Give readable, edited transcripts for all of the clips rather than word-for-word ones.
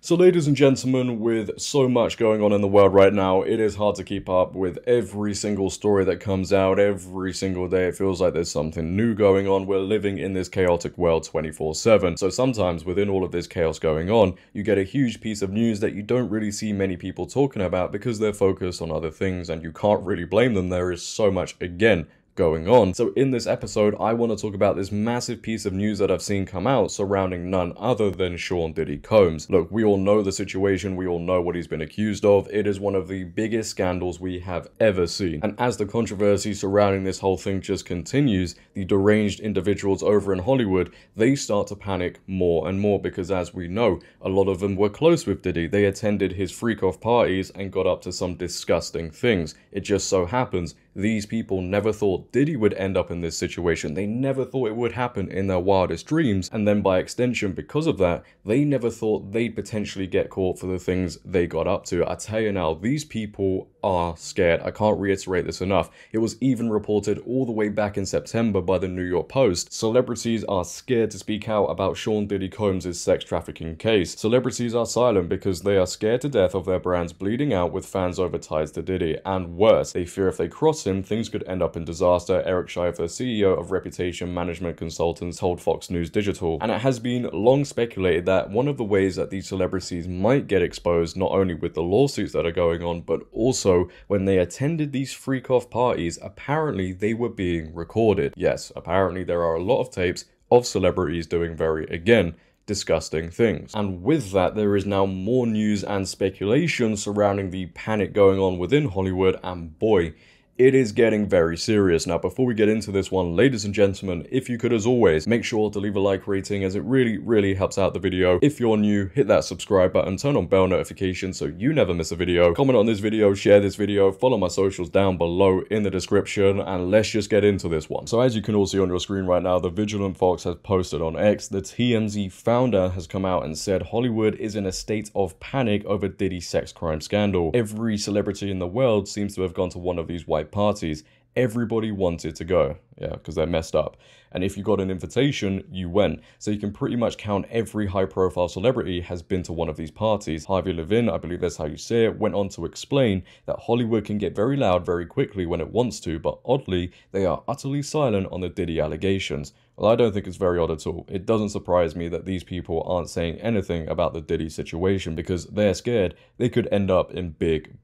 So ladies and gentlemen, with so much going on in the world right now, it is hard to keep up with every single story that comes out every single day. It feels like there's something new going on. We're living in this chaotic world 24/7. So sometimes within all of this chaos going on, you get a huge piece of news that you don't really see many people talking about because they're focused on other things, and you can't really blame them. There is so much, again, going on. So in this episode, I want to talk about this massive piece of news that I've seen come out surrounding none other than Sean Diddy Combs. Look, we all know the situation, we all know what he's been accused of. It is one of the biggest scandals we have ever seen. And as the controversy surrounding this whole thing just continues, the deranged individuals over in Hollywood, they start to panic more and more because, as we know, a lot of them were close with Diddy. They attended his freak-off parties and got up to some disgusting things. It just so happens these people never thought Diddy would end up in this situation. They never thought it would happen in their wildest dreams, and then by extension, because of that, they never thought they'd potentially get caught for the things they got up to. I tell you now, these people are scared. I can't reiterate this enough. It was even reported all the way back in September by the New York Post. Celebrities are scared to speak out about Sean Diddy Combs' sex trafficking case. Celebrities are silent because they are scared to death of their brands bleeding out with fans over ties to Diddy, and worse, they fear if they cross him, things could end up in disaster. Eric Schreifer, CEO of Reputation Management Consultants, told Fox News Digital. And it has been long speculated that one of the ways that these celebrities might get exposed, not only with the lawsuits that are going on, but also when they attended these freak-off parties, apparently they were being recorded. Yes, apparently there are a lot of tapes of celebrities doing very, again, disgusting things. And with that, there is now more news and speculation surrounding the panic going on within Hollywood, and boy, it is getting very serious. Now, before we get into this one, ladies and gentlemen, if you could, as always, make sure to leave a like rating, as it really helps out the video. If you're new, hit that subscribe button, turn on bell notifications so you never miss a video. Comment on this video, share this video, follow my socials down below in the description, and let's just get into this one. So as you can all see on your screen right now, the Vigilant Fox has posted on X, the TMZ founder has come out and said Hollywood is in a state of panic over Diddy's sex crime scandal. Every celebrity in the world seems to have gone to one of these white parties. Everybody wanted to go, yeah, because they're messed up. And if you got an invitation, you went. So you can pretty much count every high-profile celebrity has been to one of these parties. Harvey Levin, I believe that's how you say it, went on to explain that Hollywood can get very loud very quickly when it wants to, but oddly, they are utterly silent on the Diddy allegations. Well, I don't think it's very odd at all. It doesn't surprise me that these people aren't saying anything about the Diddy situation because they're scared they could end up in big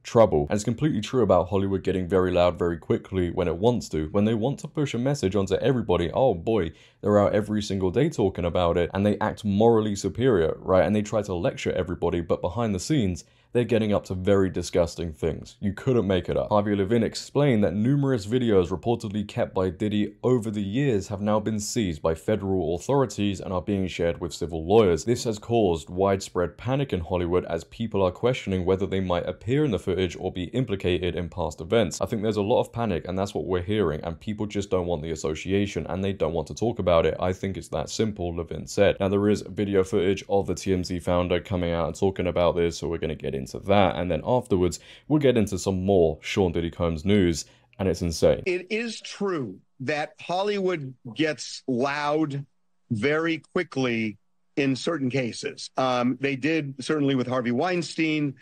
trouble. And it's completely true about Hollywood getting very loud very quickly when it wants to. When they want to push a message onto everybody, oh boy, they're out every single day talking about it, and they act morally superior, right? And they try to lecture everybody, but behind the scenes, they're getting up to very disgusting things. You couldn't make it up. Harvey Levin explained that numerous videos reportedly kept by Diddy over the years have now been seized by federal authorities and are being shared with civil lawyers. This has caused widespread panic in Hollywood as people are questioning whether they might appear in the footage or be implicated in past events. I think there's a lot of panic, and that's what we're hearing, and people just don't want the association and they don't want to talk about it. I think it's that simple, Levin said. Now, there is video footage of the TMZ founder coming out and talking about this, so we're going to get into that, and then afterwards we'll get into some more Sean Diddy Combs news, and it's insane. It is true that Hollywood gets loud very quickly in certain cases. They did certainly with Harvey Weinstein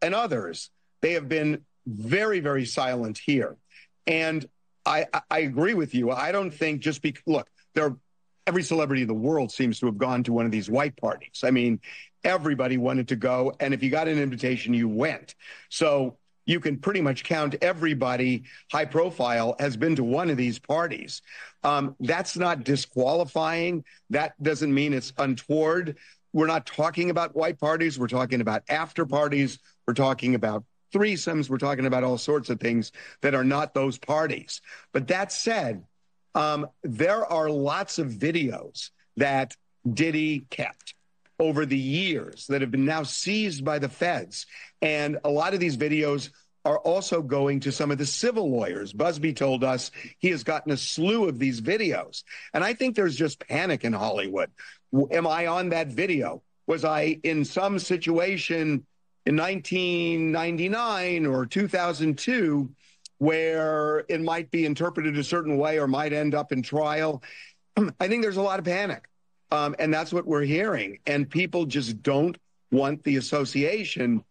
and others. They have been very silent here, and I agree with you. I don't think just because, look, every celebrity in the world seems to have gone to one of these white parties. I mean, everybody wanted to go, and if you got an invitation, you went. So you can pretty much count everybody high profile has been to one of these parties. That's not disqualifying. That doesn't mean it's untoward. We're not talking about white parties. We're talking about after parties. We're talking about threesomes. We're talking about all sorts of things that are not those parties. But that said, there are lots of videos that Diddy kept over the years that have been now seized by the feds. And a lot of these videos are also going to some of the civil lawyers. Busby told us he has gotten a slew of these videos. And I think there's just panic in Hollywood. Am I on that video? Was I in some situation in 1999 or 2002 where it might be interpreted a certain way or might end up in trial? I think there's a lot of panic. And that's what we're hearing. And people just don't want the association,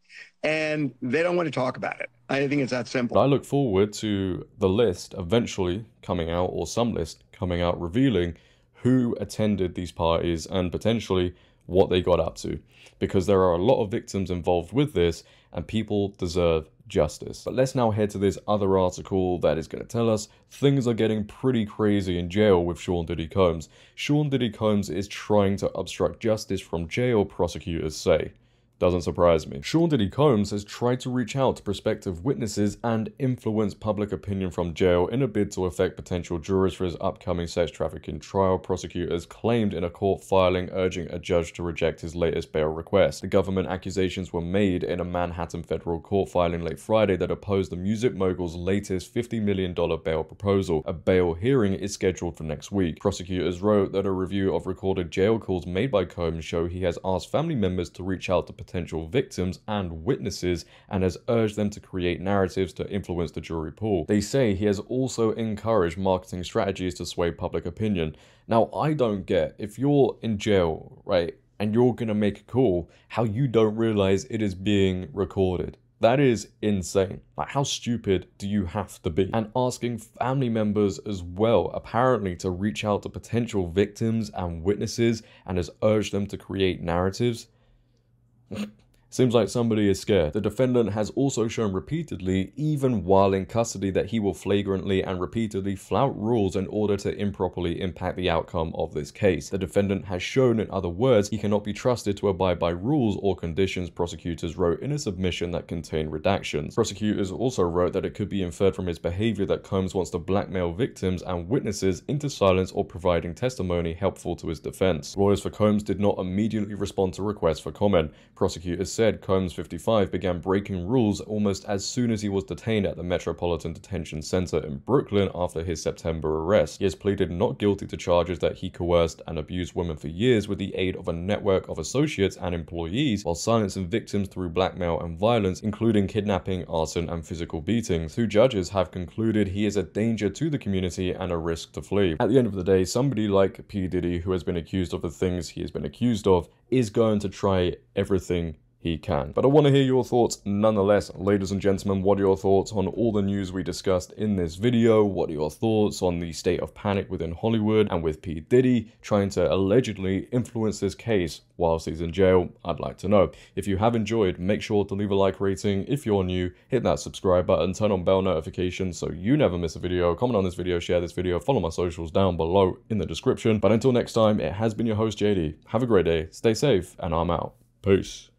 and they don't want to talk about it. I think it's that simple. I look forward to the list eventually coming out, or some list coming out, revealing who attended these parties and potentially what they got up to, because there are a lot of victims involved with this and people deserve justice. But let's now head to this other article that is going to tell us things are getting pretty crazy in jail with Sean Diddy Combs. Sean Diddy Combs is trying to obstruct justice from jail, prosecutors say. Doesn't surprise me. Sean Diddy Combs has tried to reach out to prospective witnesses and influence public opinion from jail in a bid to affect potential jurors for his upcoming sex trafficking trial, prosecutors claimed in a court filing urging a judge to reject his latest bail request. The government accusations were made in a Manhattan federal court filing late Friday that opposed the music mogul's latest $50 million bail proposal. A bail hearing is scheduled for next week. Prosecutors wrote that a review of recorded jail calls made by Combs show he has asked family members to reach out to potential victims and witnesses and has urged them to create narratives to influence the jury pool. They say he has also encouraged marketing strategies to sway public opinion. Now, I don't get, if you're in jail, right, and you're gonna make a call, how you don't realize it is being recorded. That is insane. Like, how stupid do you have to be? And asking family members as well, apparently, to reach out to potential victims and witnesses and has urged them to create narratives. Seems like somebody is scared. The defendant has also shown repeatedly, even while in custody, that he will flagrantly and repeatedly flout rules in order to improperly impact the outcome of this case. The defendant has shown, in other words, he cannot be trusted to abide by rules or conditions, prosecutors wrote in a submission that contained redactions. Prosecutors also wrote that it could be inferred from his behavior that Combs wants to blackmail victims and witnesses into silence or providing testimony helpful to his defense. Lawyers for Combs did not immediately respond to requests for comment. Prosecutors said Combs, 55, began breaking rules almost as soon as he was detained at the Metropolitan Detention Center in Brooklyn after his September arrest. He has pleaded not guilty to charges that he coerced and abused women for years with the aid of a network of associates and employees while silencing victims through blackmail and violence, including kidnapping, arson, and physical beatings. Two judges have concluded he is a danger to the community and a risk to flee. At the end of the day, somebody like P. Diddy, who has been accused of the things he has been accused of, is going to try everything he can. But I want to hear your thoughts nonetheless. Ladies and gentlemen, what are your thoughts on all the news we discussed in this video? What are your thoughts on the state of panic within Hollywood and with P. Diddy trying to allegedly influence this case whilst he's in jail? I'd like to know. If you have enjoyed, make sure to leave a like rating. If you're new, hit that subscribe button, turn on bell notifications so you never miss a video. Comment on this video, share this video, follow my socials down below in the description. But until next time, it has been your host JD. Have a great day, stay safe, and I'm out. Peace.